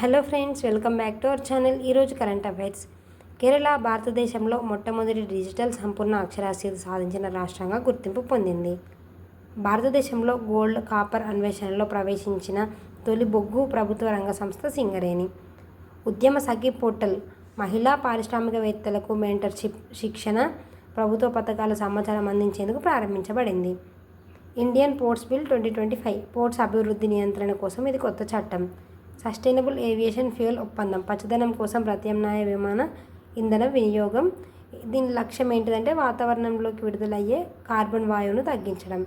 Hello friends, welcome back to our channel. ఈరోజు current affairs. Kerala భారతదేశంలో మొట్టమొదటి డిజిటల్ సంపూర్ణ అక్షరాస్యత సాధించిన రాష్ట్రంగా గుర్తింపు పొందింది. భారతదేశంలో గోల్డ్, కాపర్ అన్వేషణలో ప్రవేశించిన తొలి బొగ్గు ప్రభుత్వ రంగ సంస్థ సింగరేణి. ఉద్యమ సఖి పోర్టల్ మహిళా పారిశ్రామికవేత్తలకు మెంటర్షిప్ శిక్షణ, ప్రభుత్వ పథకాల సమాచారం అందించేందుకు ప్రారంభించబడింది. ఇండియన్ పోర్ట్స్ బిల్ 2025 పోర్ట్స్ అభివృద్ధి నియంత్రణ కోసం ఇది కొత్త చట్టం. సస్టైనబుల్ ఏవియేషన్ ఫ్యూయల్ ఒప్పందం పచ్చదనం కోసం ప్రత్యామ్నాయ విమాన ఇంధన వినియోగం. దీని లక్ష్యం ఏంటిదంటే వాతావరణంలోకి విడుదలయ్యే కార్బన్ వాయువును తగ్గించడం.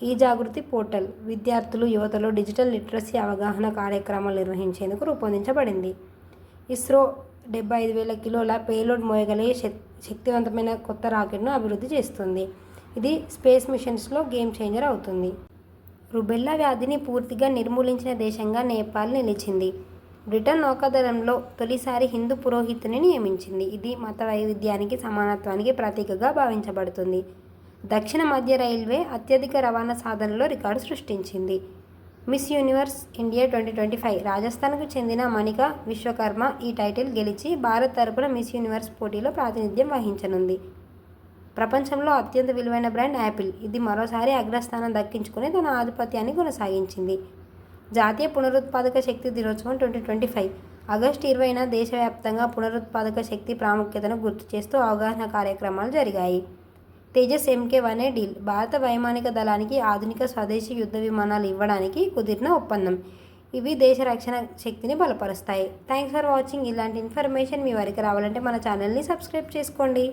ఈ జాగృతి పోర్టల్ విద్యార్థులు, యువతలో డిజిటల్ లిటరసీ అవగాహన కార్యక్రమాలు నిర్వహించేందుకు రూపొందించబడింది. ఇస్రో 75,000 కిలోల పేలోడ్ మోయగలిగే శక్తివంతమైన కొత్త రాకెట్ను అభివృద్ధి చేస్తుంది. ఇది స్పేస్ మిషన్స్లో గేమ్ చేంజర్ అవుతుంది. రుబెల్లా వ్యాధిని పూర్తిగా నిర్మూలించిన దేశంగా నేపాల్ నిలిచింది. బ్రిటన్ నౌకాదళంలో తొలిసారి హిందూ పురోహితుని నియమించింది. ఇది మత వైవిధ్యానికి, సమానత్వానికి ప్రతీకగా భావించబడుతుంది. దక్షిణ మధ్య రైల్వే అత్యధిక రవాణా సాధనలో రికార్డు సృష్టించింది. మిస్ యూనివర్స్ ఇండియా 2025 రాజస్థాన్కు చెందిన మణికా విశ్వకర్మ ఈ టైటిల్ గెలిచి భారత్ తరపున మిస్ యూనివర్స్ పోటీలో ప్రాతినిధ్యం వహించనుంది. ప్రపంచంలో అత్యంత విలువైన బ్రాండ్ యాపిల్. ఇది మరోసారి అగ్రస్థానం దక్కించుకుని తన ఆధిపత్యాన్ని కొనసాగించింది. జాతీయ పునరుత్పాదక శక్తి దినోత్సవం 2025 ఆగస్టు 20న దేశవ్యాప్తంగా పునరుత్పాదక శక్తి ప్రాముఖ్యతను గుర్తు చేస్తూ అవగాహన కార్యక్రమాలు జరిగాయి. తేజస్ MK-1A డీల్ భారత వైమానిక దళానికి ఆధునిక స్వదేశీ యుద్ధ విమానాలు ఇవ్వడానికి కుదిరిన ఒప్పందం. ఇవి దేశ రక్షణ శక్తిని బలపరుస్తాయి. Thanks for watching. ఇలాంటి ఇన్ఫర్మేషన్ మీ వరకు రావాలంటే మన ఛానల్ని సబ్స్క్రైబ్ చేసుకోండి.